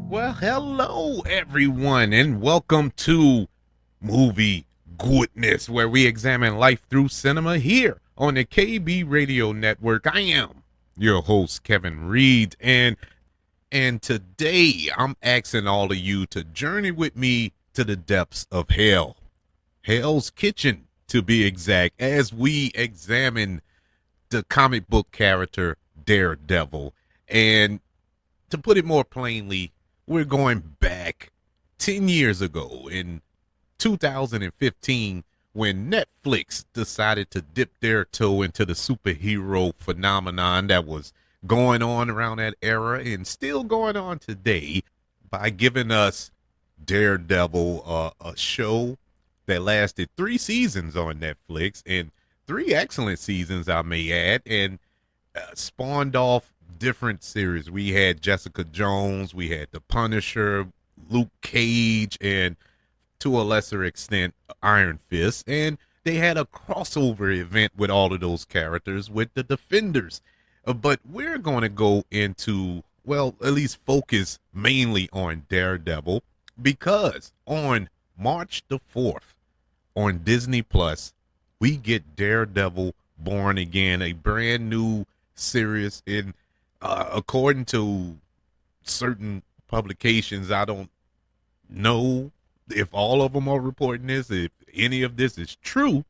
Well, hello everyone, and welcome to Movie Goodness, where we examine life through cinema here on the KB Radio Network. I am your host, Kevin Reed, and today I'm asking all of you to journey with me to the depths of hell, Hell's Kitchen to be exact, as we examine the comic book character Daredevil. And to put it more plainly, we're going back 10 years ago in 2015 when Netflix decided to dip their toe into the superhero phenomenon that was going on around that era and still going on today by giving us Daredevil, a show that lasted 3 seasons on Netflix, and 3 excellent seasons, I may add, and spawned off different series. We had Jessica Jones, we had The Punisher, Luke Cage, and to a lesser extent, Iron Fist. And they had a crossover event with all of those characters with the Defenders. But we're going to go into, well, at least focus mainly on Daredevil because on March the 4th on Disney Plus, we get Daredevil Born Again, a brand new series. In according to certain publications, I don't know if all of them are reporting this, if any of this is true.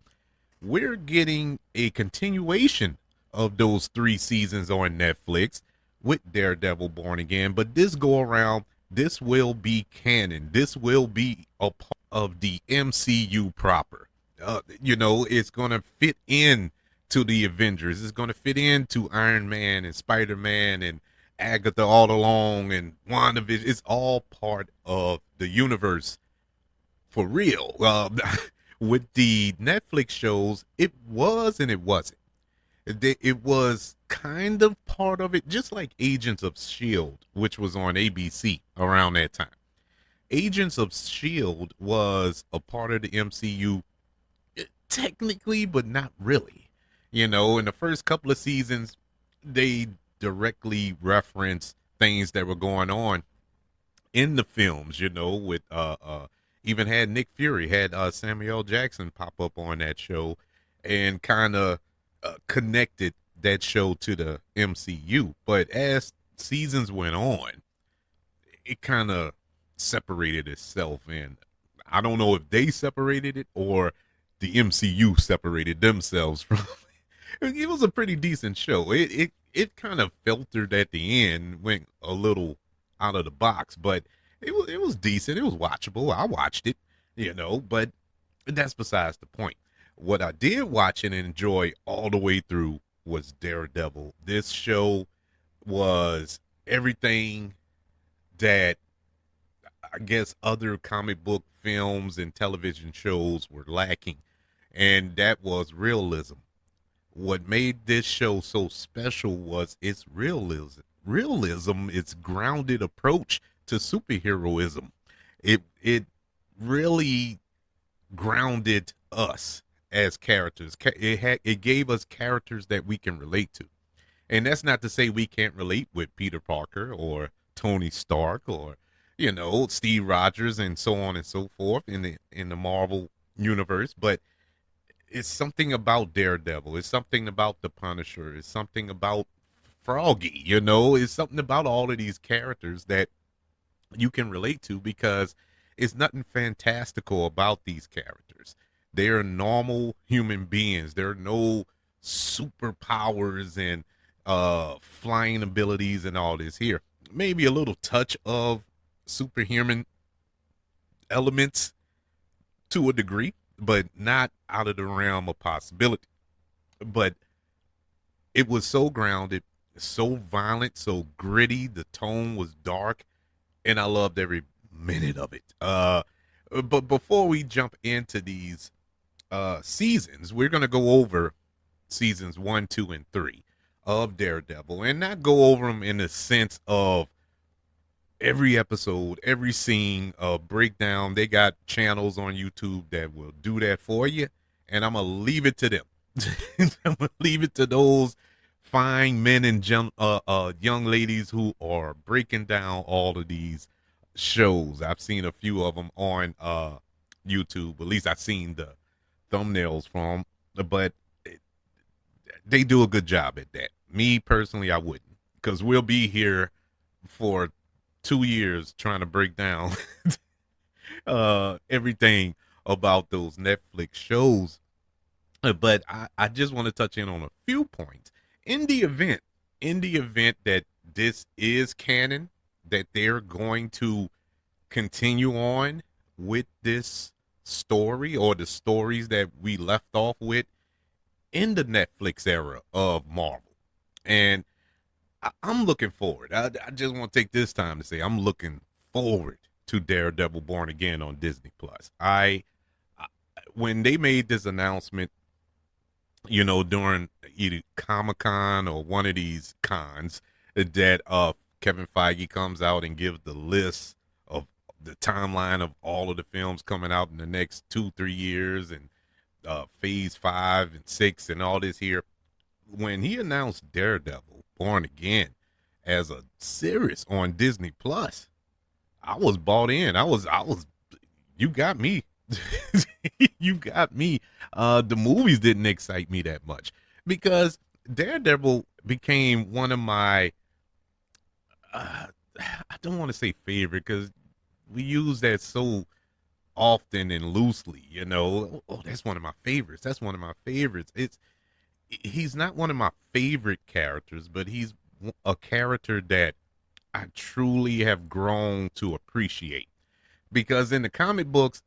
We're getting a continuation of those 3 seasons on Netflix with Daredevil Born Again, but this go around, this will be canon. This will be a part of the MCU proper. It's going to fit in to the Avengers. It's going to fit into Iron Man and Spider-Man and Agatha all along and WandaVision. It's all part of the universe for real. With the Netflix shows, it was and it wasn't. It was kind of part of it, just like Agents of S.H.I.E.L.D., which was on ABC around that time. Agents of S.H.I.E.L.D. was a part of the MCU technically, but not really. In the first couple of seasons, they directly reference things that were going on in the films, with even had Nick Fury, had Samuel Jackson pop up on that show and kind of connected that show to the MCU. But as seasons went on, it kind of separated itself. And I don't know if they separated it or the MCU separated themselves from it. It was a pretty decent show. It kind of filtered at the end, went a little out of the box, but it was decent. It was watchable. I watched it, but that's besides the point. What I did watch and enjoy all the way through was Daredevil. This show was everything that I guess other comic book films and television shows were lacking, and that was realism. What made this show so special was its realism, its grounded approach to superheroism. It really grounded us as characters. It gave us characters that we can relate to. And that's not to say we can't relate with Peter Parker or Tony Stark or Steve Rogers and so on and so forth in the Marvel universe, but it's something about Daredevil. It's something about the Punisher. It's something about Froggy. It's something about all of these characters that you can relate to because it's nothing fantastical about these characters. They're normal human beings. There are no superpowers and flying abilities and all this here. Maybe a little touch of superhuman elements to a degree, but not out of the realm of possibility. But it was so grounded, so violent, so gritty. The tone was dark, and I loved every minute of it. But before we jump into these seasons, we're gonna go over seasons 1, 2, and 3 of Daredevil, and not go over them in the sense of every episode, every scene, breakdown. They got channels on YouTube that will do that for you, and I'm gonna leave it to them. I'm gonna leave it to those fine men and young ladies who are breaking down all of these shows. I've seen a few of them on YouTube. At least I've seen the thumbnails from 'em, but they do a good job at that. Me personally, I wouldn't, because we'll be here for 2 years trying to break down everything about those Netflix shows. But I just want to touch in on a few points. In the event, in the event that this is canon, that they're going to continue on with this story or the stories that we left off with in the Netflix era of Marvel. And I'm looking forward. I just want to take this time to say I'm looking forward to Daredevil Born Again on Disney Plus. I when they made this announcement, during either Comic Con or one of these cons, that Kevin Feige comes out and gives the list of the timeline of all of the films coming out in the next 2-3 years, and phase 5 and 6 and all this here. When he announced Daredevil Born Again as a series on Disney Plus, I was bought in. I was you got me. You got me. The movies didn't excite me that much because Daredevil became one of my I don't want to say favorite, because we use that so often and loosely, Oh, that's one of my favorites. That's one of my favorites. He's not one of my favorite characters, but he's a character that I truly have grown to appreciate, because in the comic books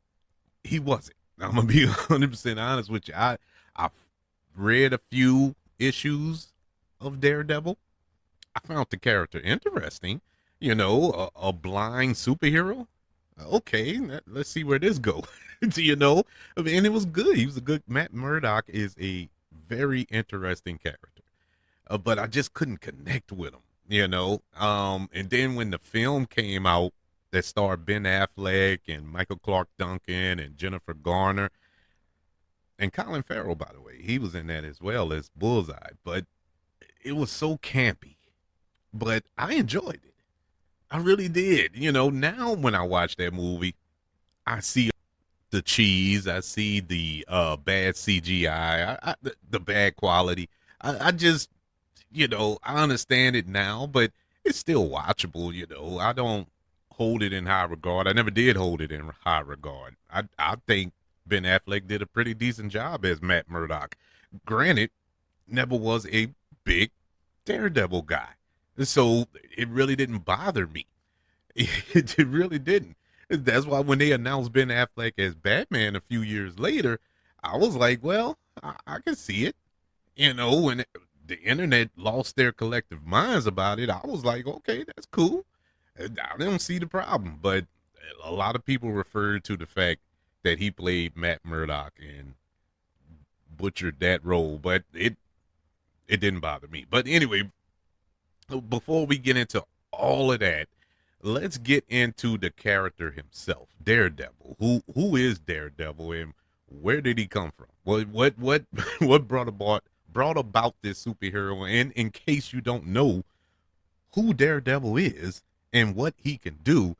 he wasn't. I'm gonna be 100% honest with you. I've read a few issues of Daredevil. I found the character interesting. A blind superhero. Okay, let's see where this goes. And it was good. He was a good. Matt Murdock is a very interesting character, but I just couldn't connect with him. And then when the film came out that starred Ben Affleck and Michael Clark Duncan and Jennifer Garner and Colin Farrell, by the way, he was in that as well as Bullseye. But it was so campy, but I enjoyed it. I really did. Now when I watch that movie, I see the cheese, I see the bad CGI, the bad quality. I just, I understand it now, but it's still watchable. I don't hold it in high regard. I never did hold it in high regard. I think Ben Affleck did a pretty decent job as Matt Murdock. Granted, never was a big Daredevil guy, so it really didn't bother me. It really didn't. That's why when they announced Ben Affleck as Batman a few years later, I was like, well, I can see it. When the internet lost their collective minds about it, I was like, okay, that's cool. I don't see the problem. But a lot of people referred to the fact that he played Matt Murdock and butchered that role, but it didn't bother me. But anyway, before we get into all of that, let's get into the character himself, Daredevil. Who is Daredevil, and where did he come from? What brought about this superhero? And in case you don't know who Daredevil is and what he can do,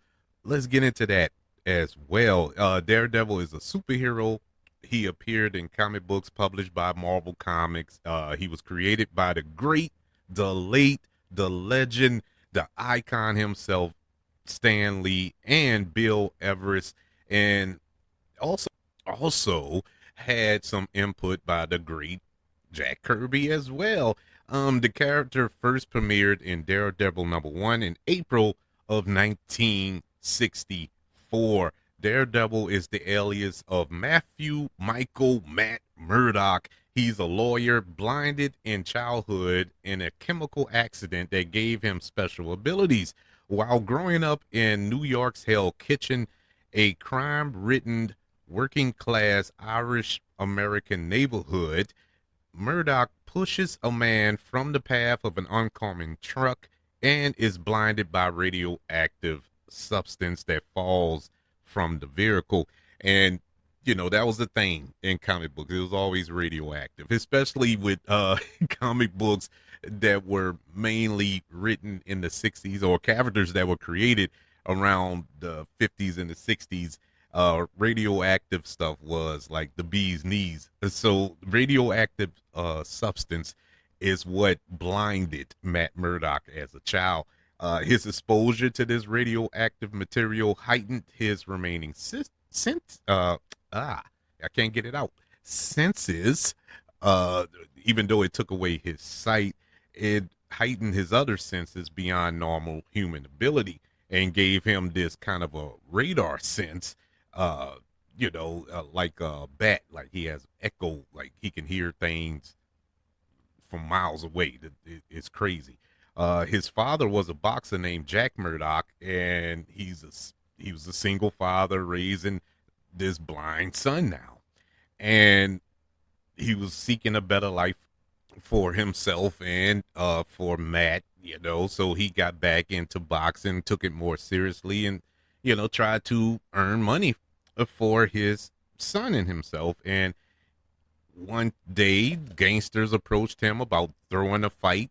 let's get into that as well. Daredevil is a superhero. He appeared in comic books published by Marvel Comics. He was created by the great, the late, the legend, the icon himself, Stan Lee, and Bill Everest, and also had some input by the great Jack Kirby as well. The character first premiered in Daredevil #1 in April of 1964. Daredevil is the alias of Matthew Michael Matt Murdock. He's a lawyer, blinded in childhood in a chemical accident that gave him special abilities. While growing up in New York's Hell Kitchen, a crime-ridden working-class Irish American neighborhood, Murdock pushes a man from the path of an oncoming truck and is blinded by radioactive substance that falls from the vehicle. And that was the thing in comic books. It was always radioactive, especially with comic books that were mainly written in the 60s, or characters that were created around the 50s and the 60s, radioactive stuff was like the bee's knees. So radioactive substance is what blinded Matt Murdock as a child. His exposure to this radioactive material heightened his remaining I can't get it out. Senses, uh, even though it took away his sight, it heightened his other senses beyond normal human ability and gave him this kind of a radar sense, uh, like a bat, like he has echo, like he can hear things from miles away. It's crazy. His father was a boxer named Jack Murdoch, and he was a single father raising this blind son now, and he was seeking a better life for himself and for Matt, so he got back into boxing, took it more seriously, and tried to earn money for his son and himself. And one day, gangsters approached him about throwing a fight,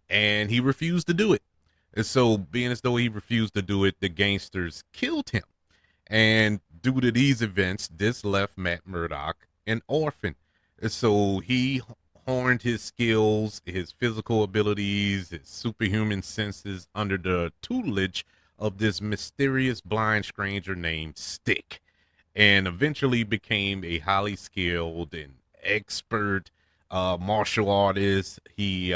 and he refused to do it. And so, being as though he refused to do it, the gangsters killed him. And due to these events, this left Matt Murdock an orphan. And so he honed his skills, his physical abilities, his superhuman senses under the tutelage of this mysterious blind stranger named Stick, and eventually became a highly skilled and expert martial artist. He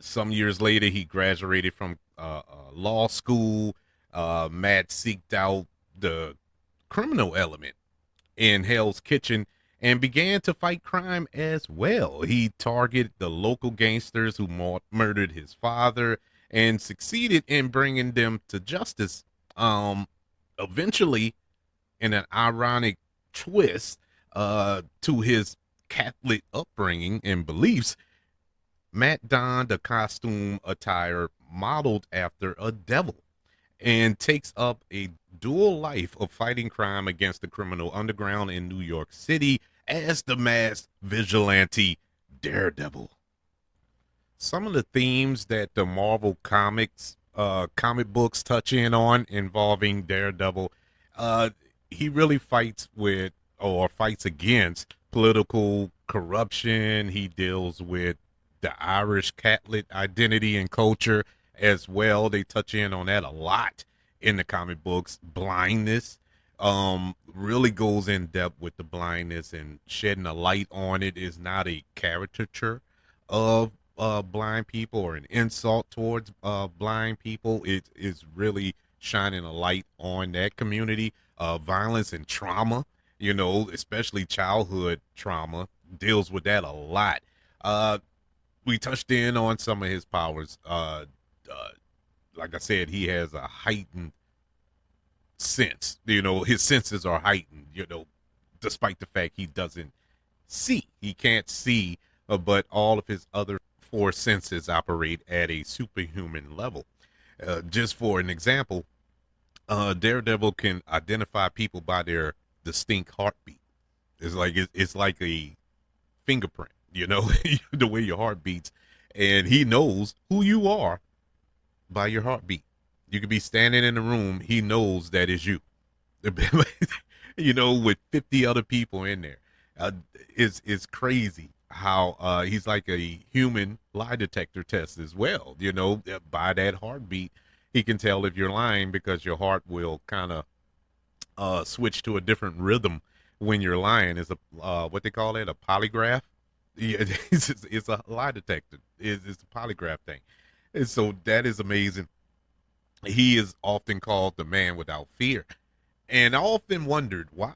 some years later he graduated from law school. Matt seeked out the criminal element in Hell's Kitchen and began to fight crime as well. He targeted the local gangsters who murdered his father and succeeded in bringing them to justice. Eventually, in an ironic twist to his Catholic upbringing and beliefs, Matt donned a costume attire modeled after a devil and takes up a dual life of fighting crime against the criminal underground in New York City as the masked vigilante Daredevil. Some of the themes that the Marvel comic books touch in on involving Daredevil, uh, he really fights with or fights against political corruption. He deals with the Irish Catholic identity and culture as well. They touch in on that a lot in the comic books. Blindness, really goes in depth with the blindness, and shedding a light on it is not a caricature of blind people or an insult towards blind people. It is really shining a light on that community. Violence and trauma, especially childhood trauma, deals with that a lot. We touched in on some of his powers. Like I said, he has a heightened sense. His senses are heightened, despite the fact he doesn't see. He can't see, but all of his other four senses operate at a superhuman level. Just for an example, Daredevil can identify people by their distinct heartbeat. It's like a fingerprint, the way your heart beats, and he knows who you are by your heartbeat. You could be standing in a room, he knows that is you. With 50 other people in there. It's crazy how he's like a human lie detector test as well. By that heartbeat, he can tell if you're lying because your heart will kind of switch to a different rhythm when you're lying. It's a what they call it, a polygraph. Yeah, it's a lie detector. It's a polygraph thing, and so that is amazing. He is often called the man without fear, and I often wondered why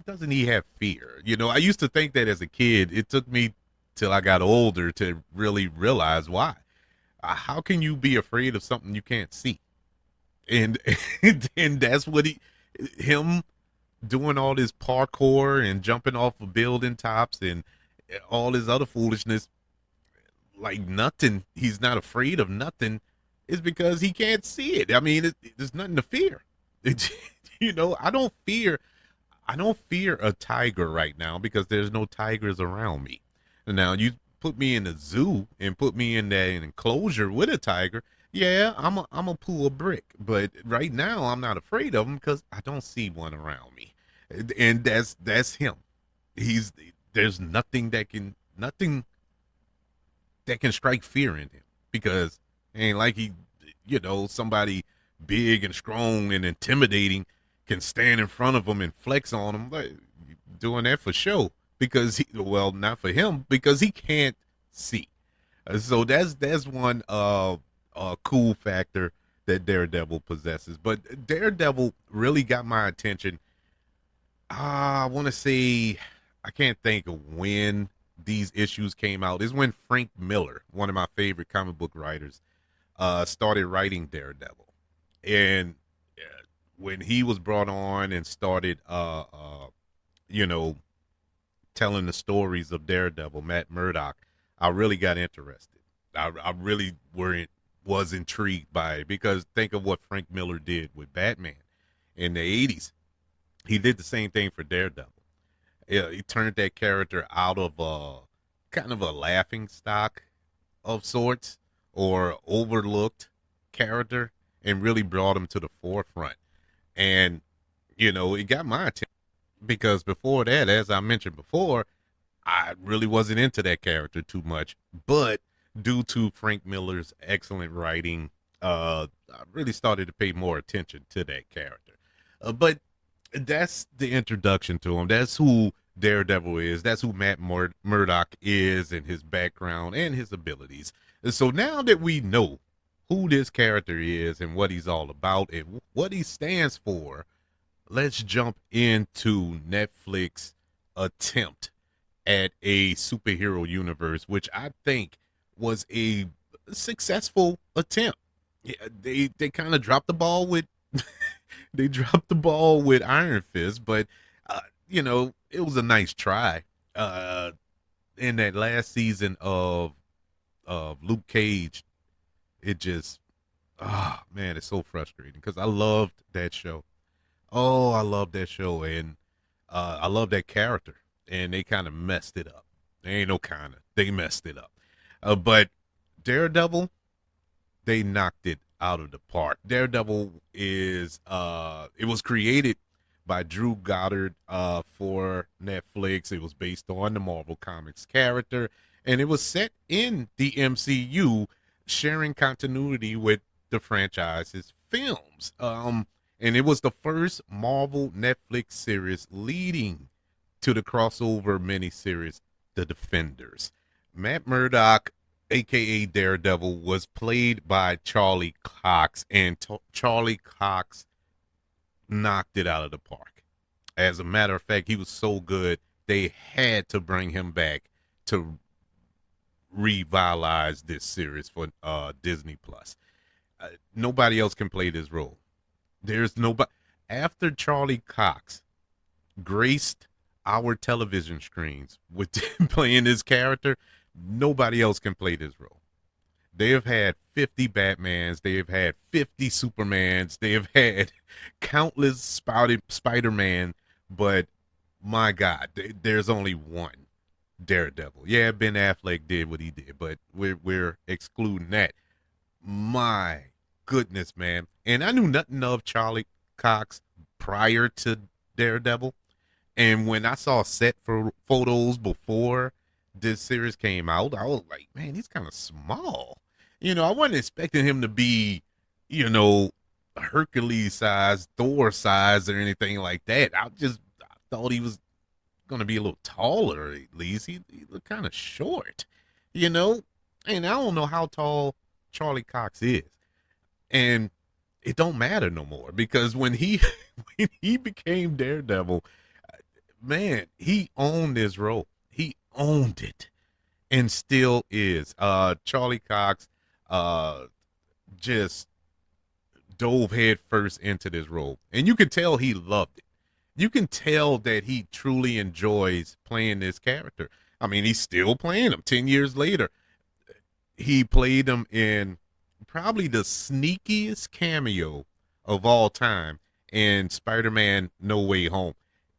doesn't he have fear? I used to think that as a kid. It took me till I got older to really realize why. How can you be afraid of something you can't see? And and that's what him doing all this parkour and jumping off of building tops and all his other foolishness, like nothing. He's not afraid of nothing. Is because he can't see it. I mean, there's nothing to fear. I don't fear. I don't fear a tiger right now because there's no tigers around me. Now you put me in a zoo and put me in that enclosure with a tiger. Yeah, I'm a pull a brick, but right now I'm not afraid of him because I don't see one around me, and that's him. He's there's nothing that can strike fear in him because it ain't like somebody big and strong and intimidating can stand in front of him and flex on him, like, doing that for show because well, not for him because he can't see. So that's one cool factor that Daredevil possesses. But Daredevil really got my attention. I want to say I can't think of when these issues came out. Is when Frank Miller, one of my favorite comic book writers, started writing Daredevil, and when he was brought on and started, you know, telling the stories of Daredevil, Matt Murdock, I really got interested. I really was intrigued by it because think of what Frank Miller did with Batman in the '80s. He did the same thing for Daredevil. Yeah, he turned that character out of kind of a laughing stock of sorts or overlooked character and really brought him to the forefront. And it got my attention because before that, as I mentioned before, I really wasn't into that character too much. But due to Frank Miller's excellent writing, I really started to pay more attention to that character. But that's the introduction to him. That's who Daredevil is. That's who Matt Murdock is and his background and his abilities. And so now that we know who this character is and what he's all about and what he stands for, let's jump into Netflix attempt at a superhero universe, which I think was a successful attempt. Yeah, they kind of dropped the ball with they dropped the ball with Iron Fist, but it was a nice try. In that last season of Luke Cage, it just man, it's so frustrating because I loved that show. Oh, I love that show, and I love that character, and they kind of messed it up. They ain't no kind of, they messed it up. But Daredevil, they knocked it out of the park. Daredevil is it was created by Drew Goddard for Netflix. It was based on the Marvel Comics character, and it was set in the MCU, sharing continuity with the franchise's films. And it was the first Marvel Netflix series leading to the crossover miniseries, The Defenders. Matt Murdock, aka Daredevil, was played by Charlie Cox, and Charlie Cox knocked it out of the park. As a matter of fact, he was so good they had to bring him back to revitalize this series for Disney Plus. Nobody else can play this role. There's nobody after Charlie Cox graced our television screens with playing this character. Nobody else can play this role. They have had 50 Batmans. They have had 50 Supermans. They have had countless Spider-Man. But my God, there's only one Daredevil. Yeah, Ben Affleck did what he did, but we're excluding that. My goodness, man. And I knew nothing of Charlie Cox prior to Daredevil. And when I saw set for photos before this series came out, I was like, man, he's kind of small. I wasn't expecting him to be, Hercules size, Thor size, or anything like that. I thought he was going to be a little taller at least. He looked kind of short, and I don't know how tall Charlie Cox is. And it don't matter no more because when he when he became Daredevil, man, he owned this role. He owned it and still is. Charlie Cox just dove head first into this role. And you can tell he loved it. You can tell that he truly enjoys playing this character. I mean, he's still playing him 10 years later. He played him in probably the sneakiest cameo of all time in Spider-Man No Way Home.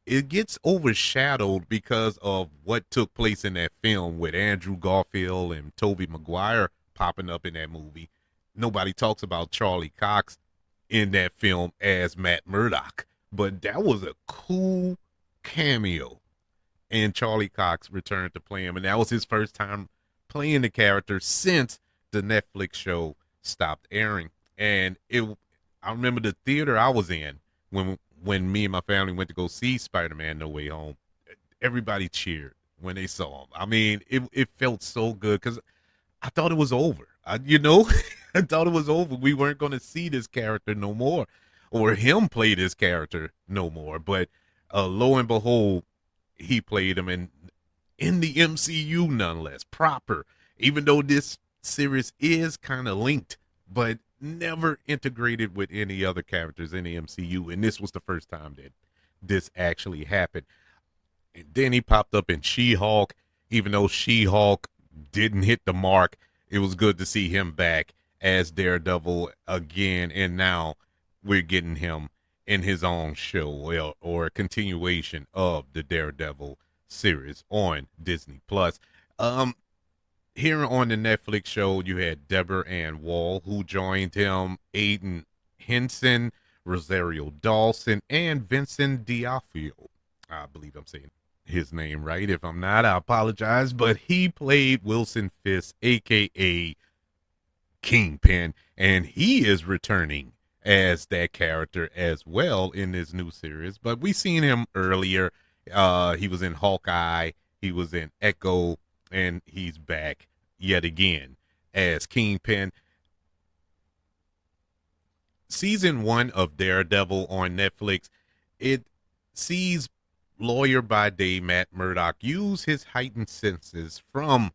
It gets overshadowed because of what took place in that film with Andrew Garfield and Tobey Maguire popping up in that movie. nobody talks about Charlie Cox in that film as Matt Murdock, but that was a cool cameo. And Charlie Cox returned to play him, and that was his first time playing the character since the Netflix show stopped airing. And I remember the theater I was in when me and my family went to go see Spider-Man: No Way Home. Everybody cheered when they saw him. I mean, it felt so good because I thought it was over. I thought it was over. We weren't going to see this character no more, or him play this character no more. But lo and behold, he played him in the MCU nonetheless, proper. Even though this series is kind of linked, but never integrated with any other characters in the MCU. And this was the first time that this actually happened. And then he popped up in She-Hulk, even though She-Hulk didn't hit the mark. It was good to see him back as Daredevil again, and now we're getting him in his own show or a continuation of the Daredevil series on Disney Plus. Here on the Netflix show, you had Deborah Ann Wall, who joined him, Aiden Henson, Rosario Dawson, and Vincent D'Onofrio. I believe I'm saying his name right. If I'm not, I apologize. But he played Wilson Fisk, aka Kingpin, and he is returning as that character as well in this new series. But we seen him earlier. He was in Hawkeye, he was in Echo, and he's back yet again as Kingpin. Season 1 of Daredevil on Netflix, it sees lawyer by day Matt Murdock use his heightened senses from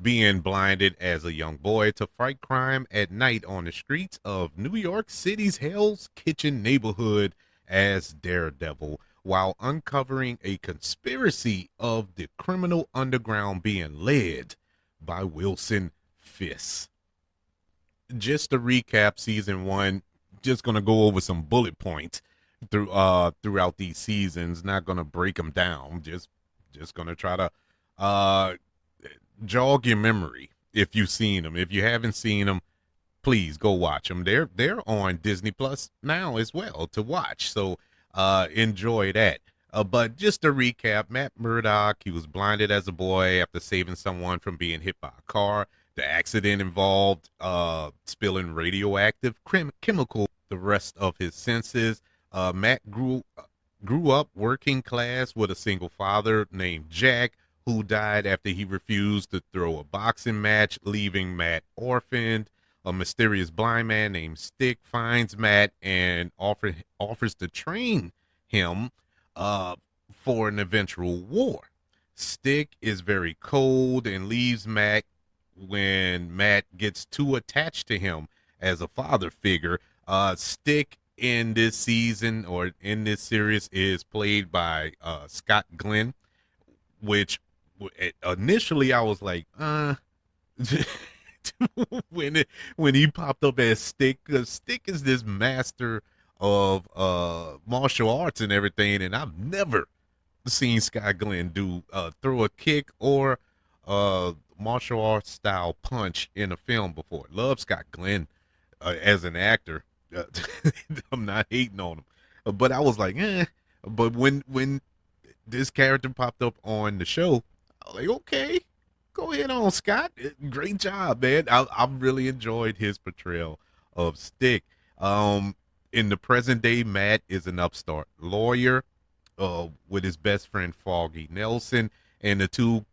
being blinded as a young boy to fight crime at night on the streets of New York City's Hell's Kitchen neighborhood as Daredevil, while uncovering a conspiracy of the criminal underground being led by Wilson Fisk. Just to recap season 1, just going to go over some bullet points throughout these seasons. Not going to break them down. Just going to try to jog your memory if you've seen them. If you haven't seen them, please go watch them. They're on Disney Plus now as well to watch. So enjoy that. But just to recap, Matt Murdock, he was blinded as a boy after saving someone from being hit by a car. The accident involved spilling radioactive chemical the rest of his senses. Matt grew up working class with a single father named Jack, who died after he refused to throw a boxing match, leaving Matt orphaned. A mysterious blind man named Stick finds Matt and offers to train him for an eventual war. Stick is very cold and leaves Matt when Matt gets too attached to him as a father figure. Stick in this season or in this series is played by Scott Glenn, which initially I was like, when he popped up as Stick, because Stick is this master of martial arts and everything, and I've never seen Scott Glenn do throw a kick or martial arts style punch in a film before. Love Scott Glenn as an actor. I'm not hating on him, but I was like, But when this character popped up on the show, I was like, okay, go ahead on, Scott. Great job, man. I really enjoyed his portrayal of Stick. In the present day, Matt is an upstart lawyer with his best friend Foggy Nelson, and the two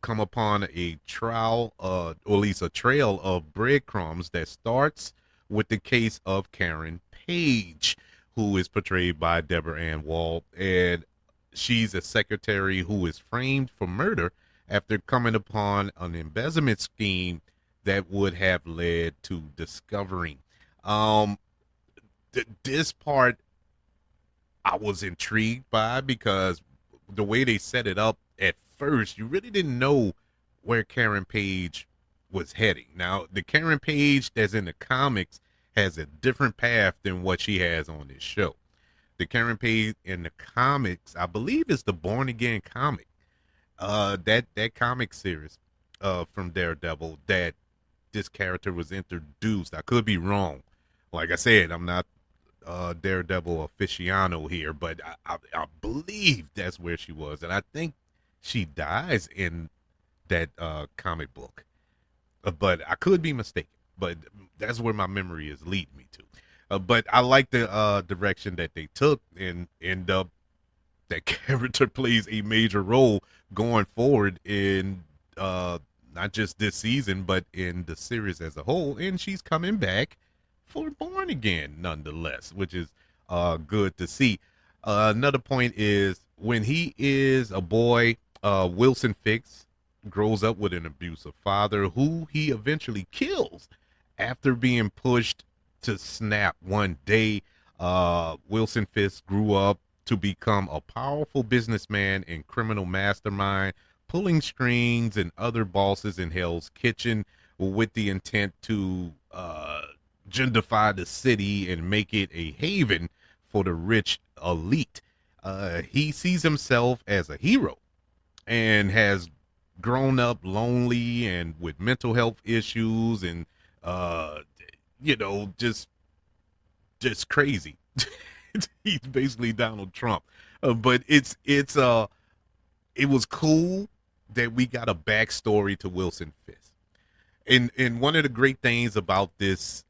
come upon a trial, or at least a trail of breadcrumbs that starts with the case of Karen Page, who is portrayed by Deborah Ann Wall, and she's a secretary who is framed for murder after coming upon an embezzlement scheme that would have led to discovering. This part I was intrigued by because the way they set it up at first, you really didn't know where Karen Page was heading. Now, the Karen Page that's in the comics has a different path than what she has on this show. The Karen Page in the comics, I believe, is the Born Again comic. That comic series from Daredevil that this character was introduced. I could be wrong. Like I said, I'm not Daredevil aficionado here, but I believe that's where she was, and I think she dies in that comic book. But I could be mistaken. But that's where my memory is leading me to. But I like the direction that they took, and end up that character plays a major role going forward in not just this season, but in the series as a whole. And she's coming back for Born Again, nonetheless, which is good to see. Another point is when he is a boy, Wilson Fix grows up with an abusive father who he eventually kills after being pushed to snap one day. Wilson Fisk grew up to become a powerful businessman and criminal mastermind, pulling strings and other bosses in Hell's Kitchen with the intent to gentrify the city and make it a haven for the rich elite. He sees himself as a hero and has grown up lonely and with mental health issues and uh just crazy. He's basically Donald Trump. But it was cool that we got a backstory to Wilson Fisk. And one of the great things about this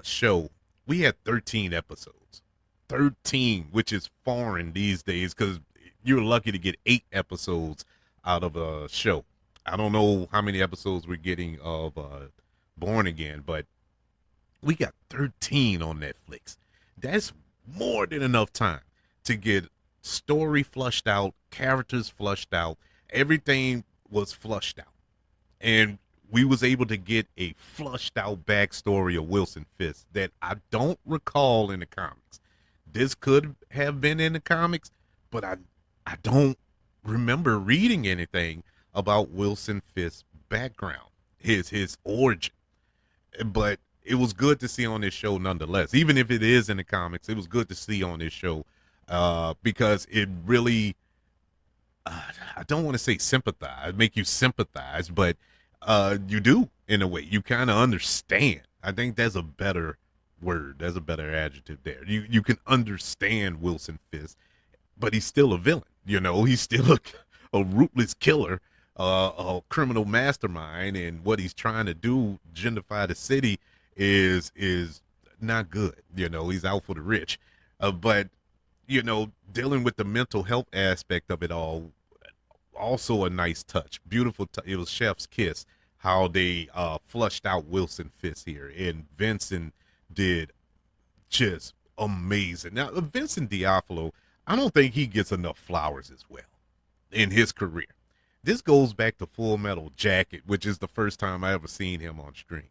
show, we had 13 episodes. 13, which is foreign these days because you're lucky to get 8 episodes out of a show. I don't know how many episodes we're getting of Born Again, but we got 13 on Netflix. That's more than enough time to get story flushed out, characters flushed out, everything was flushed out. And we was able to get a flushed out backstory of Wilson Fisk that I don't recall in the comics. This could have been in the comics, but I don't remember reading anything about Wilson Fisk's background, his origin. But it was good to see on this show nonetheless. Even if it is in the comics, it was good to see on this show because it really, I don't want to say sympathize, make you sympathize, but you do in a way. You kind of understand. I think that's a better word. There's a better adjective there. You can understand Wilson Fisk, but he's still a villain. You know, he's still a ruthless killer, a criminal mastermind, and what he's trying to do, gentrify the city, is not good. You know, he's out for the rich. But you know, dealing with the mental health aspect of it all, also a nice touch. Beautiful. It was Chef's Kiss how they flushed out Wilson Fisk here, and Vincent did just amazing. Now, Vincent D'Onofrio, I don't think he gets enough flowers as well in his career. This goes back to Full Metal Jacket, which is the first time I ever seen him on screen.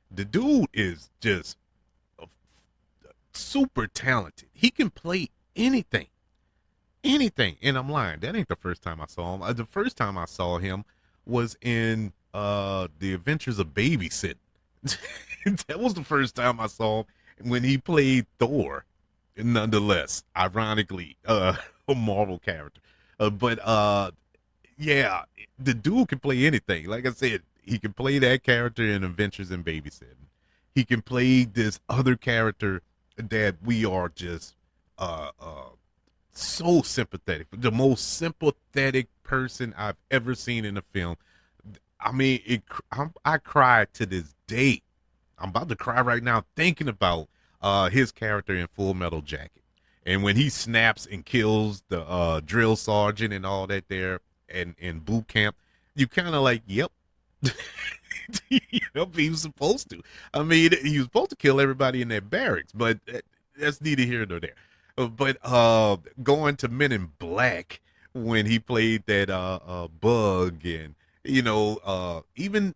The dude is just super talented. He can play anything. Anything. And I'm lying. That ain't the first time I saw him. The first time I saw him was in The Adventures of Babysitting. That was the first time I saw him when he played Thor. Nonetheless, ironically, a Marvel character. But yeah, the dude can play anything. Like I said, he can play that character in Adventures in Babysitting. He can play this other character that we are just so sympathetic. The most sympathetic person I've ever seen in a film. I mean, I cry to this day. I'm about to cry right now thinking about his character in Full Metal Jacket. And when he snaps and kills the drill sergeant and all that there and in boot camp, you kind of like, yep. Yep, he was supposed to. I mean, he was supposed to kill everybody in that barracks, but that's neither here nor there. But going to Men in Black when he played that bug, and you know, even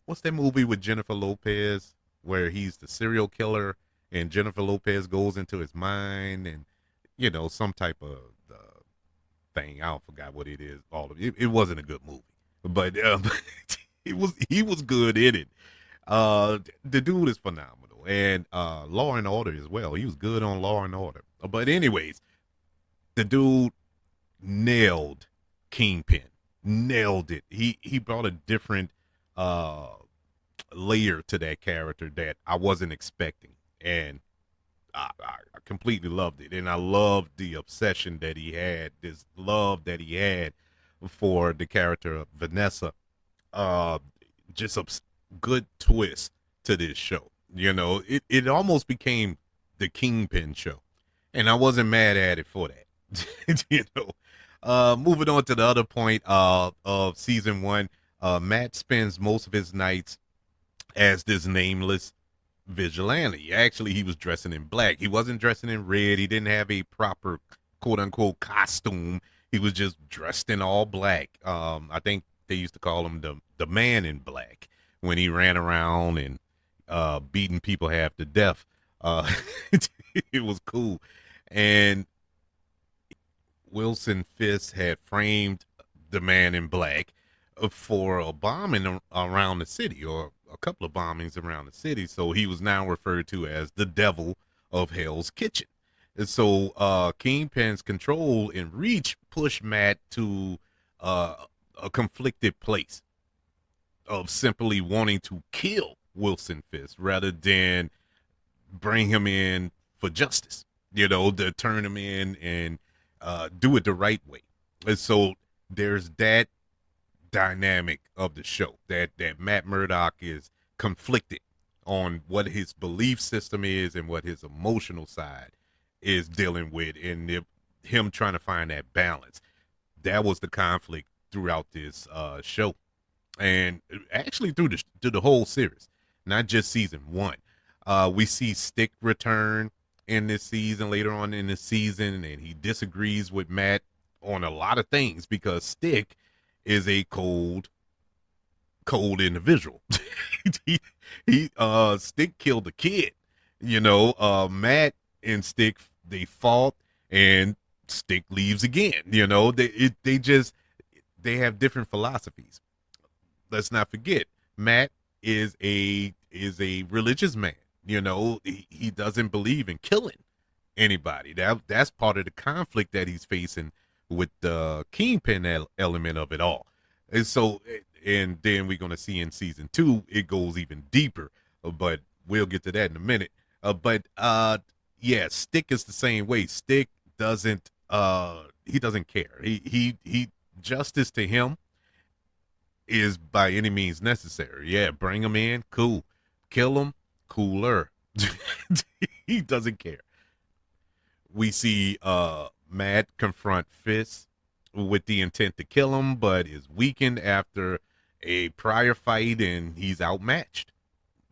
what's that movie with Jennifer Lopez where he's the serial killer and Jennifer Lopez goes into his mind, and you know, some type of thing. I forgot what it is. All of it. It wasn't a good movie, but he was good in it. The dude is phenomenal, and Law and Order as well. He was good on Law and Order. But anyways, the dude nailed Kingpin. Nailed it. He brought a different layer to that character that I wasn't expecting, and I completely loved it. And I loved the obsession that he had, this love that he had for the character of Vanessa. Uh, just a good twist to this show. It almost became the Kingpin show, and I wasn't mad at it for that. Moving on to the other point of season one, Matt spends most of his nights as this nameless vigilante. Actually, he was dressing in black. He wasn't dressing in red. He didn't have a proper quote unquote costume. He was just dressed in all black. I think they used to call him the man in black when he ran around and beating people half to death. Uh, it was cool. And Wilson Fisk had framed the man in black for a bombing around the city, or a couple of bombings around the city. So he was now referred to as the devil of Hell's Kitchen. And so Kingpin's control and reach pushed Matt to a conflicted place of simply wanting to kill Wilson Fisk rather than bring him in for justice, to turn him in and do it the right way. And so there's that dynamic of the show that Matt Murdock is conflicted on what his belief system is and what his emotional side is dealing with, and him trying to find that balance. That was the conflict throughout this show, and actually through the whole series, not just season one. We see Stick return in this season, later on in the season, and he disagrees with Matt on a lot of things because Stick is a cold individual. he Stick killed a kid. Matt and Stick, they fought, and Stick leaves again. They have different philosophies. Let's not forget, Matt is a religious man. He doesn't believe in killing anybody. That's part of the conflict that he's facing with the Kingpin element of it all. And so, and then we're going to see in season 2, it goes even deeper, but we'll get to that in a minute. Yeah, Stick is the same way. Stick doesn't he doesn't care. He justice to him is by any means necessary. Yeah, bring him in, cool. Kill him, cooler. He doesn't care. We see Matt confront Fisk with the intent to kill him, but is weakened after a prior fight, and he's outmatched.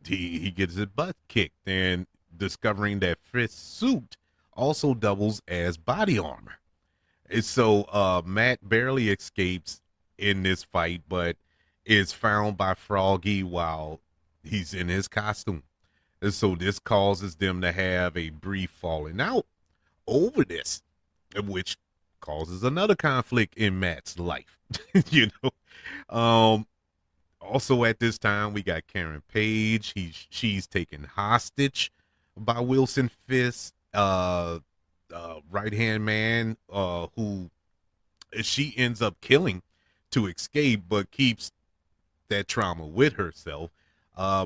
He gets his butt kicked, and discovering that Fisk's suit also doubles as body armor. And so Matt barely escapes in this fight, but is found by Froggy while he's in his costume. And so this causes them to have a brief falling out over this, which causes another conflict in Matt's life. Also at this time, we got Karen Page. She's taken hostage by Wilson Fisk, right-hand man, who she ends up killing to escape, but keeps that trauma with herself.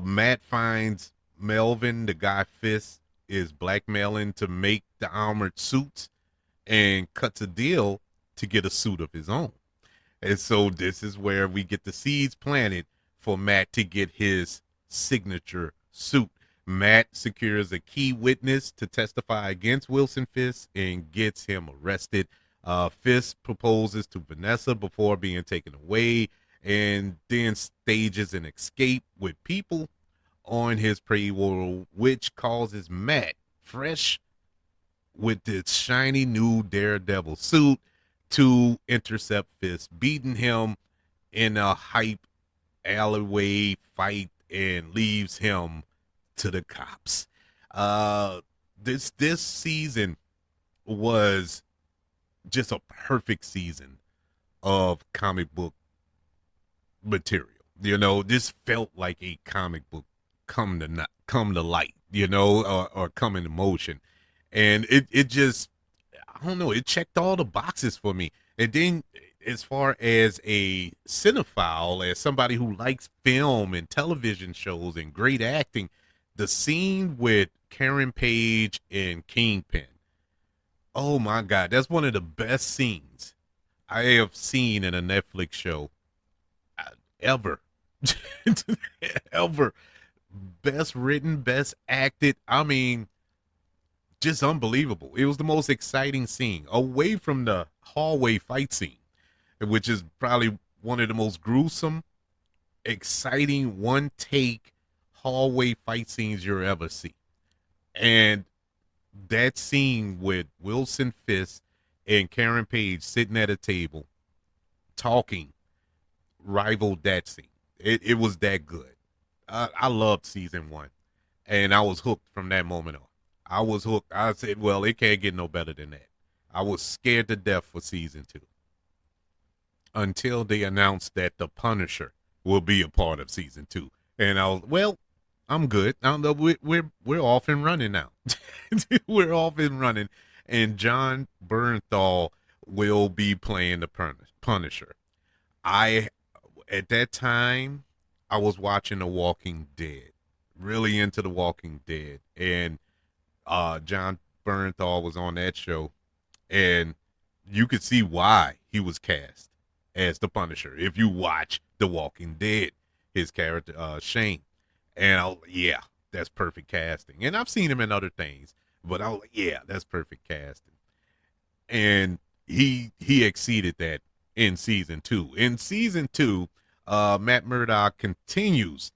Matt finds Melvin, the guy Fisk is blackmailing to make the armored suits, and cuts a deal to get a suit of his own. And so this is where we get the seeds planted for Matt to get his signature suit. Matt secures a key witness to testify against Wilson Fisk and gets him arrested. Fisk proposes to Vanessa before being taken away, and then stages an escape with people on his payroll, which causes Matt, fresh with this shiny new Daredevil suit, to intercept Fisk, beating him in a hype alleyway fight, and leaves him to the cops. This season was just a perfect season of comic book material. This felt like a comic book come to light, or come into motion. And it just, I don't know, it checked all the boxes for me. And then as far as a cinephile, as somebody who likes film and television shows and great acting, the scene with Karen Page and Kingpin. Oh my God, that's one of the best scenes I have seen in a Netflix show ever. Ever. Best written, best acted. I mean, just unbelievable. It was the most exciting scene away from the hallway fight scene, which is probably one of the most gruesome, exciting one take hallway fight scenes you'll ever see. And that scene with Wilson Fisk and Karen Page sitting at a table talking rivaled that scene. It was that good. I loved season one, and I was hooked from that moment on. I was hooked. I said, well, it can't get no better than that. I was scared to death for season two until they announced that the Punisher will be a part of season two, and I was, well, I'm good. We're off and running now. We're off and running, and John Bernthal will be playing the Punisher. I At that time I was watching The Walking Dead, really into The Walking Dead, and John Bernthal was on that show, and you could see why he was cast as the Punisher if you watch The Walking Dead. His character, Shane, and yeah, that's perfect casting. And I've seen him in other things, but I was like, yeah, that's perfect casting. And he exceeded that in season two. In season two, Matt Murdock continues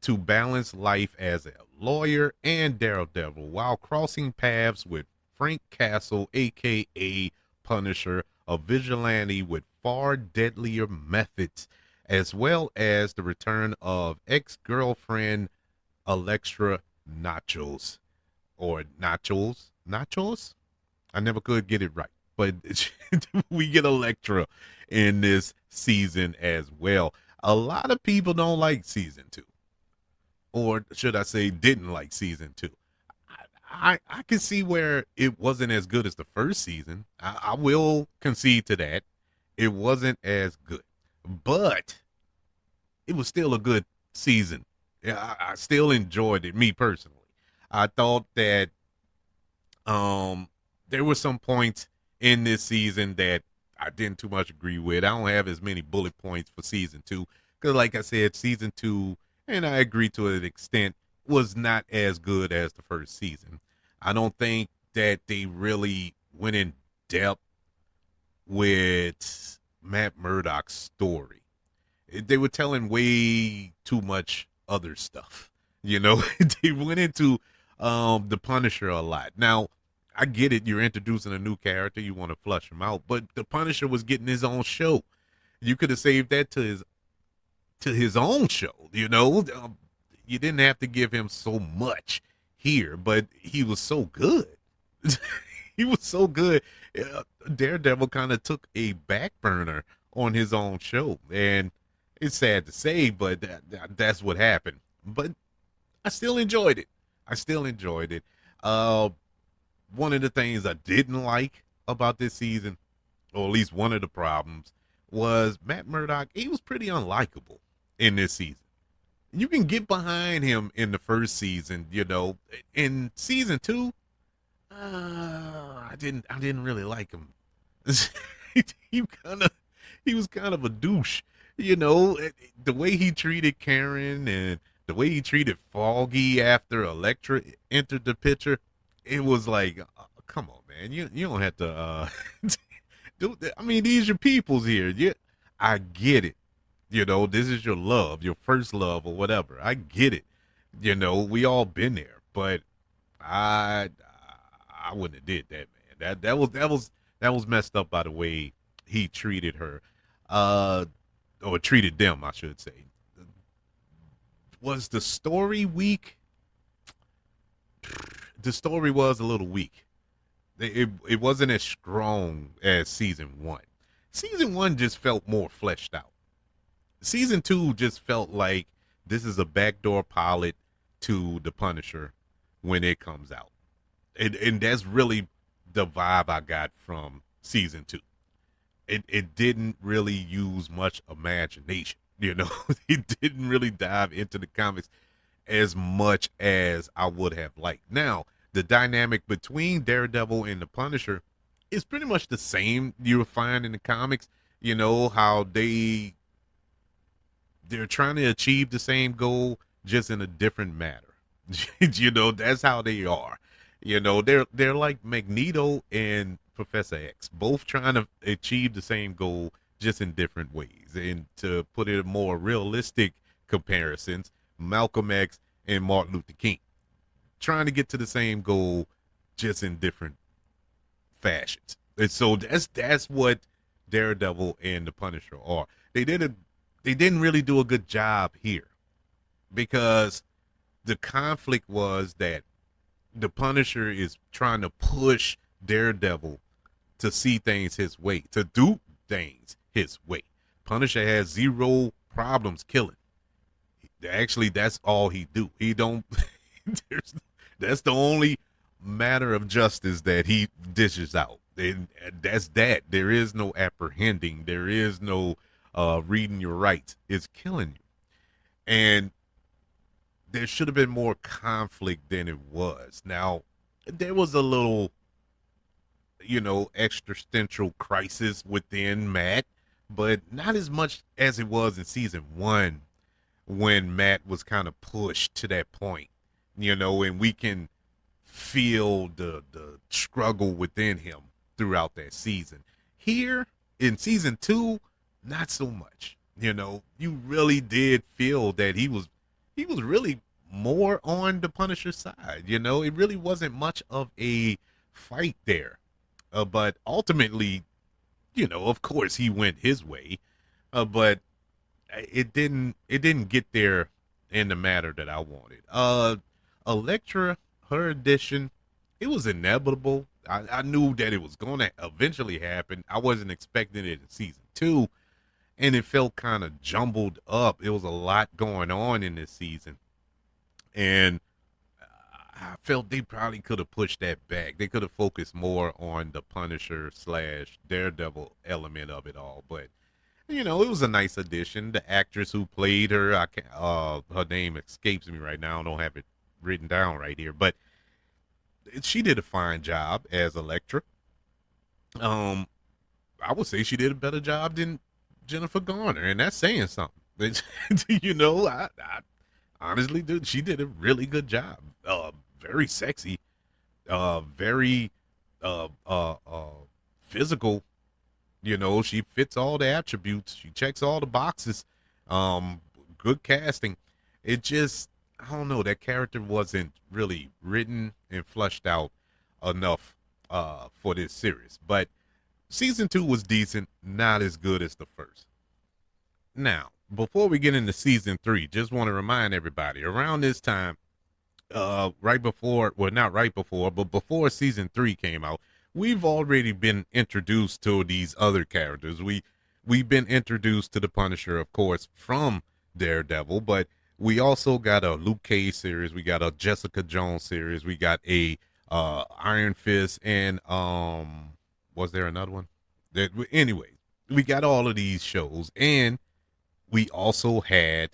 to balance life as a lawyer and Daredevil while crossing paths with Frank Castle, aka Punisher, a vigilante with far deadlier methods, as well as the return of ex-girlfriend Electra Nachos, or Nachos. I never could get it right, but we get Electra in this season as well. A lot of people don't like season two, or should I say, didn't like season two. I can see where it wasn't as good as the first season. I will concede to that. It wasn't as good, but it was still a good season. Yeah, I still enjoyed it, me personally. I thought that there were some points in this season that I didn't too much agree with. I don't have as many bullet points for season two because, like I said, season two, and I agree to an extent, was not as good as the first season. I don't think that they really went in depth with Matt Murdock's story. They were telling way too much other stuff. You know, they went into the Punisher a lot. Now, I get it. You're introducing a new character. You want to flush him out, but the Punisher was getting his own show. You could have saved that to his own show. You know, you didn't have to give him so much here, but he was so good. He was so good. Daredevil kind of took a back burner on his own show, and it's sad to say, but that's what happened. But I still enjoyed it. I still enjoyed it. One of the things I didn't like about this season, or at least one of the problems, was Matt Murdock. He was pretty unlikable in this season. You can get behind him in the first season, you know. In season two, I didn't really like him. He was kind of a douche, you know. The way he treated Karen and the way he treated Foggy after Elektra entered the picture, it was like, come on, man, you don't have to do that. I mean, these are your peoples here. I get it. You know, this is your love, your first love or whatever. I get it. You know, we all been there, but I wouldn't have did that, man. That was messed up by the way he treated her, or treated them, I should say. Was the story weak? The story was a little weak. It wasn't as strong as season one. Season one just felt more fleshed out. Season two just felt like this is a backdoor pilot to The Punisher when it comes out. And that's really the vibe I got from season two. it didn't really use much imagination. It didn't really dive into the comics as much as I would have liked. Now, the dynamic between Daredevil and the Punisher is pretty much the same you'll find in the comics. How they're trying to achieve the same goal just in a different manner. That's how they are. They're like Magneto and Professor X, both trying to achieve the same goal just in different ways. And to put it in more realistic comparisons, Malcolm X and Martin Luther King trying to get to the same goal just in different fashions. And so that's what Daredevil and the Punisher are. They didn't really do a good job here because the conflict was that the Punisher is trying to push Daredevil to see things his way, to do things his way. Punisher has zero problems killing. Actually, that's all he do. He don't. That's the only matter of justice that he dishes out. And that's that. There is no apprehending. There is no reading your rights. It's killing you. And there should have been more conflict than it was. Now, there was a little, existential crisis within Matt, but not as much as it was in season one when Matt was kind of pushed to that point, and we can feel the struggle within him throughout that season. Here in season two, not so much. You really did feel that he was really more on the Punisher side. It really wasn't much of a fight there. But ultimately, of course he went his way. But it didn't get there in the matter that I wanted. Elektra, her addition, it was inevitable. I knew that it was going to eventually happen. I wasn't expecting it in season two, and it felt kind of jumbled up. It was a lot going on in this season, and I felt they probably could have pushed that back. They could have focused more on the Punisher / Daredevil element of it all. But it was a nice addition. The actress who played her, I can't, her name escapes me right now. I don't have it written down right here, but she did a fine job as Elektra. I would say she did a better job than Jennifer Garner, and that's saying something. I honestly, dude, she did a really good job. Very sexy, very physical. She fits all the attributes. She checks all the boxes. Good casting. It just, I don't know, that character wasn't really written and fleshed out enough for this series. But season two was decent, not as good as the first. Now, before we get into season three, just want to remind everybody around this time, right before, well, not right before, but before season three came out, we've already been introduced to these other characters. We've been introduced to the Punisher, of course, from Daredevil, but we also got a Luke Cage series. We got a Jessica Jones series. We got a Iron Fist, and was there another one? Anyway, we got all of these shows, and we also had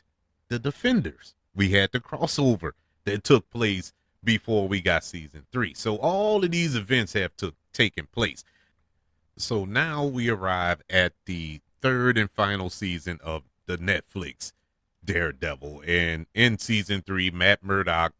the Defenders. We had the crossover that took place before we got season three. So all of these events have taken place. So now we arrive at the third and final season of the Netflix Daredevil. And in season three, Matt Murdock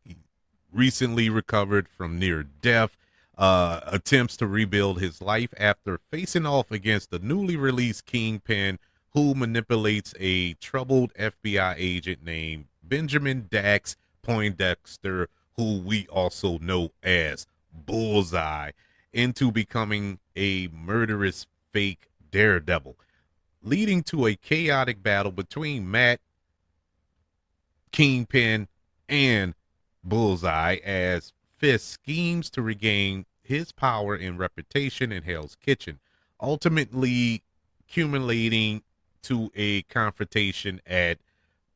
recently recovered from near death, attempts to rebuild his life after facing off against the newly released Kingpin, who manipulates a troubled FBI agent named Benjamin Dax Poindexter, who we also know as Bullseye, into becoming a murderous fake Daredevil, leading to a chaotic battle between Matt, Kingpin, and Bullseye as Fist schemes to regain his power and reputation in Hell's Kitchen, ultimately accumulating to a confrontation at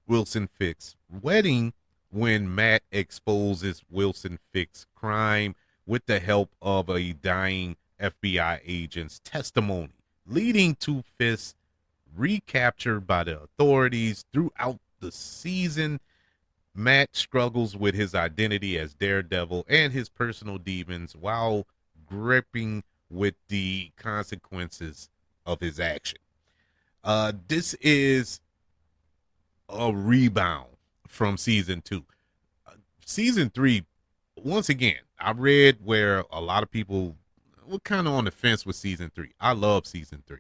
Wilson Fisk's wedding when Matt exposes Wilson Fisk's crime with the help of a dying FBI agent's testimony leading to Fisk recaptured by the authorities. Throughout the season, Matt struggles with his identity as Daredevil and his personal demons while gripping with the consequences of his action. This is a rebound from season two. Season three, once again, I read where a lot of people were kind of on the fence with season three. I love season three.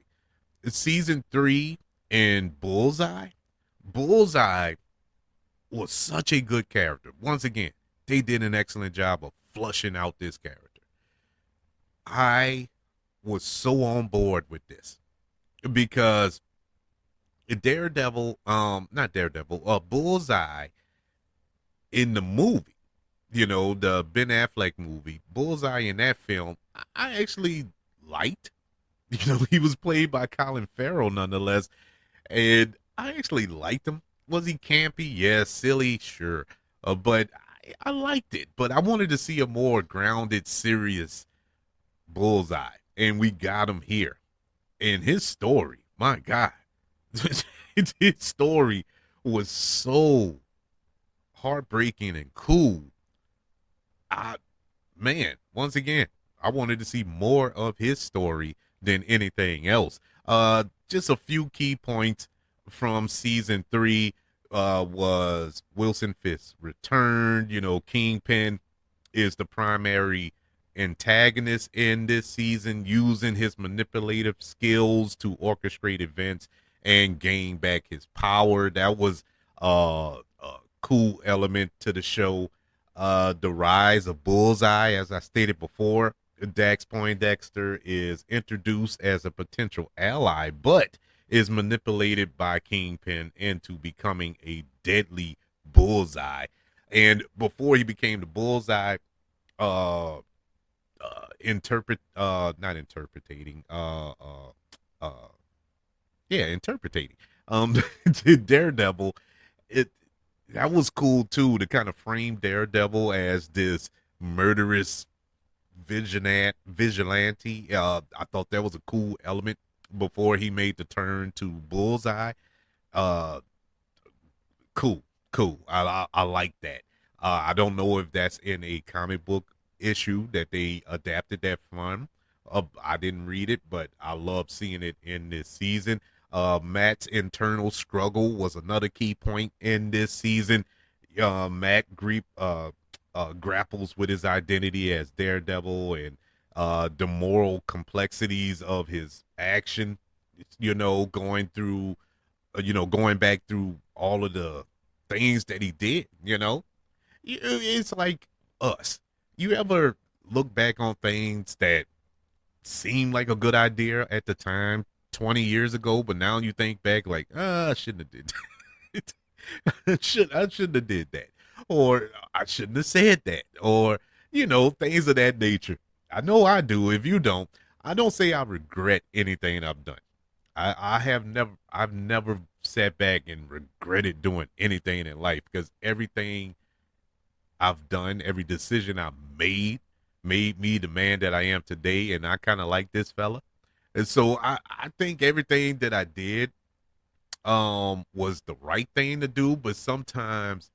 Season three and Bullseye was such a good character. Once again, they did an excellent job of flushing out this character. I was so on board with this because Daredevil, not Daredevil, Bullseye in the movie, the Ben Affleck movie, Bullseye in that film, I actually liked. He was played by Colin Farrell nonetheless, and I actually liked him. Was he campy? Yes. Silly? Sure. But I liked it. But I wanted to see a more grounded, serious Bullseye, and we got him here. And his story, my God, his story was so heartbreaking and cool. I, man, once again, I wanted to see more of his story than anything else. Just a few key points from season three was Wilson Fisk's return. Kingpin is the primary antagonist in this season, using his manipulative skills to orchestrate events and gain back his power. That was a cool element to the show. The rise of Bullseye, as I stated before, Dax Poindexter is introduced as a potential ally, but is manipulated by Kingpin into becoming a deadly Bullseye. And before he became the Bullseye, uh, not interpreting, uh, yeah, interpreting, Daredevil. It That was cool too, to kind of frame Daredevil as this murderous vigilante. I thought that was a cool element before he made the turn to Bullseye. Uh, cool, cool. I like that. I don't know if that's in a comic book issue that they adapted that from. I didn't read it, but I love seeing it in this season. Matt's internal struggle was another key point in this season. Matt grapples with his identity as Daredevil and the moral complexities of his action. Going back through all of the things that he did. It's like us. You ever look back on things that seemed like a good idea at the time 20 years ago, but now you think back like, I shouldn't have did that. I shouldn't have did that, or I shouldn't have said that, or things of that nature. I know I do. If you don't, I don't say I regret anything I've done. I've never sat back and regretted doing anything in life, because everything I've done, every decision I've made me the man that I am today, and I kind of like this fella. And so I think everything that I did was the right thing to do, but sometimes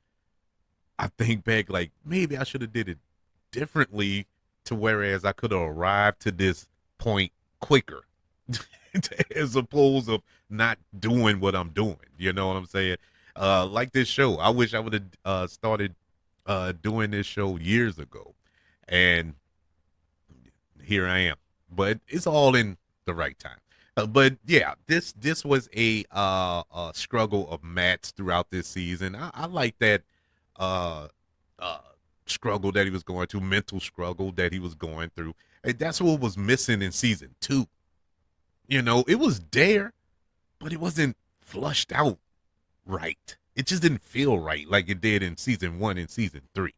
I think back like maybe I should have did it differently, to whereas I could have arrived to this point quicker, as opposed of not doing what I'm doing. You know what I'm saying? Like this show, I wish I would have started doing this show years ago, and here I am. But it's all in the right time. But yeah, this was a struggle of Matt's throughout this season. I like that uh, uh, struggle that he was going through, mental struggle that he was going through. And that's what was missing in season two. It was there, but it wasn't flushed out right. It just didn't feel right like it did in season one and season three.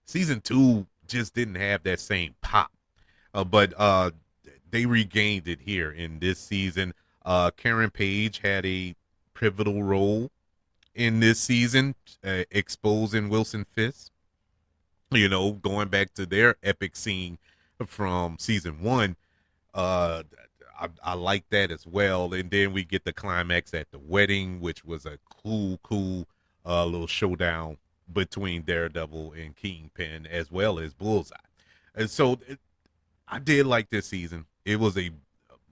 Season two just didn't have that same pop. But they regained it here in this season. Karen Page had a pivotal role in this season, exposing Wilson Fisk. Going back to their epic scene from season one. I like that as well. And then we get the climax at the wedding, which was a cool little showdown between Daredevil and Kingpin as well as Bullseye. And so I did like this season. It was a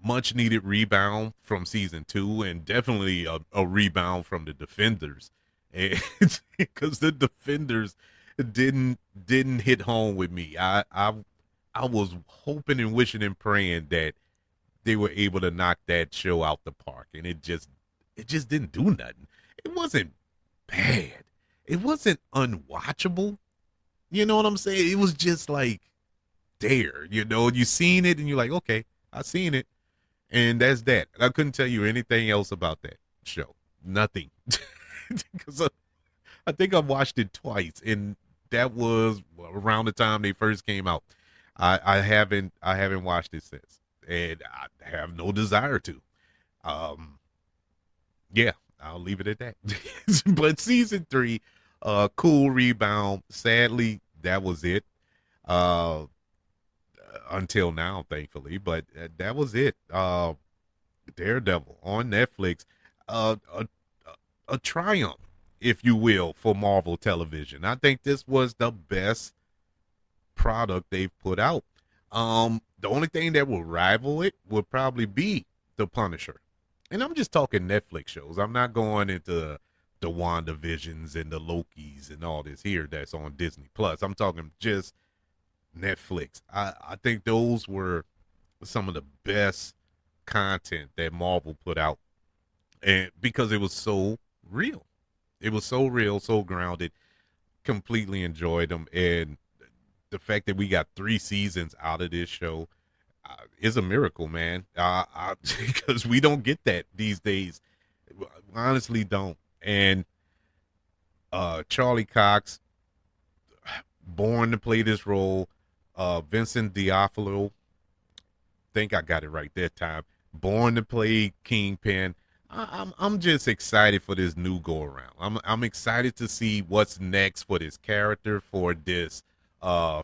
much needed rebound from season 2, and definitely a rebound from the Defenders, because the Defenders didn't hit home with me. I was hoping and wishing and praying that they were able to knock that show out the park, and it just didn't do nothing. It wasn't bad. It wasn't unwatchable. You know what I'm saying? It was just like there. You seen it and you're like, okay, I seen it, and that's that. I couldn't tell you anything else about that show. Nothing, because I think I watched it twice, and that was around the time they first came out. I haven't watched it since, and I have no desire to. Um, yeah, I'll leave it at that. But season 3, cool rebound. Sadly, that was it. Uh, until now, thankfully, but that was it. Daredevil on Netflix, a triumph, if you will, for Marvel Television. I think this was the best product they've put out. The only thing that will rival it would probably be The Punisher. And I'm just talking Netflix shows. I'm not going into the WandaVisions and the Lokis and all this here that's on Disney Plus. I'm talking just Netflix. I think those were some of the best content that Marvel put out. And because it was so real. It was so real, so grounded. Completely enjoyed them. And the fact that we got 3 seasons out of this show is a miracle, man. Because we don't get that these days. We honestly don't. And Charlie Cox, born to play this role. Vincent D'Onofrio, think I got it right that time. Born to play Kingpin. I'm just excited for this new go around. I'm excited to see what's next for this character, for this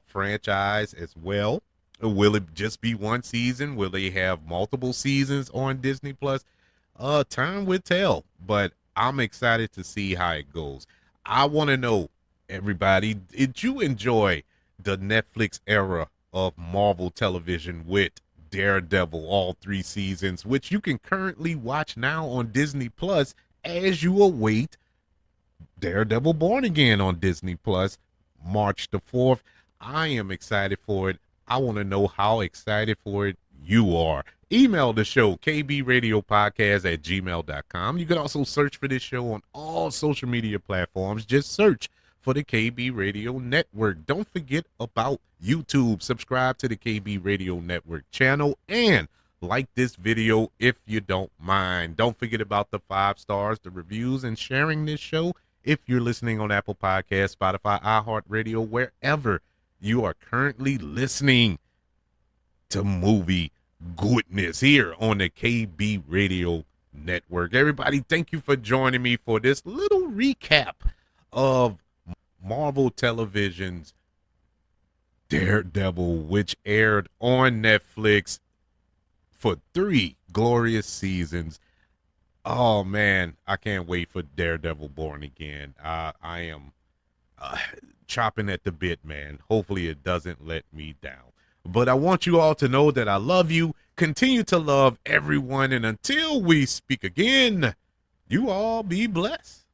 franchise as well. Will it just be one season? Will they have multiple seasons on Disney Plus? Time will tell, but I'm excited to see how it goes. I want to know, everybody, did you enjoy the Netflix era of Marvel television with Daredevil, all 3 seasons, which you can currently watch now on Disney Plus as you await Daredevil Born Again on Disney Plus, March the 4th. I am excited for it. I want to know how excited for it you are. Email the show, kbradiopodcast@gmail.com. You can also search for this show on all social media platforms. Just search for the KB Radio Network. Don't forget about YouTube. Subscribe to the KB Radio Network channel and like this video if you don't mind. Don't forget about the 5 stars, the reviews, and sharing this show if you're listening on Apple Podcasts, Spotify, iHeartRadio, wherever you are currently listening to Movie Goodness here on the KB Radio Network. Everybody, thank you for joining me for this little recap of Marvel Television's Daredevil, which aired on Netflix for 3 glorious seasons. Oh man, I can't wait for Daredevil Born Again. I am chopping at the bit, man. Hopefully it doesn't let me down. But I want you all to know that I love you. Continue to love everyone. And until we speak again, you all be blessed.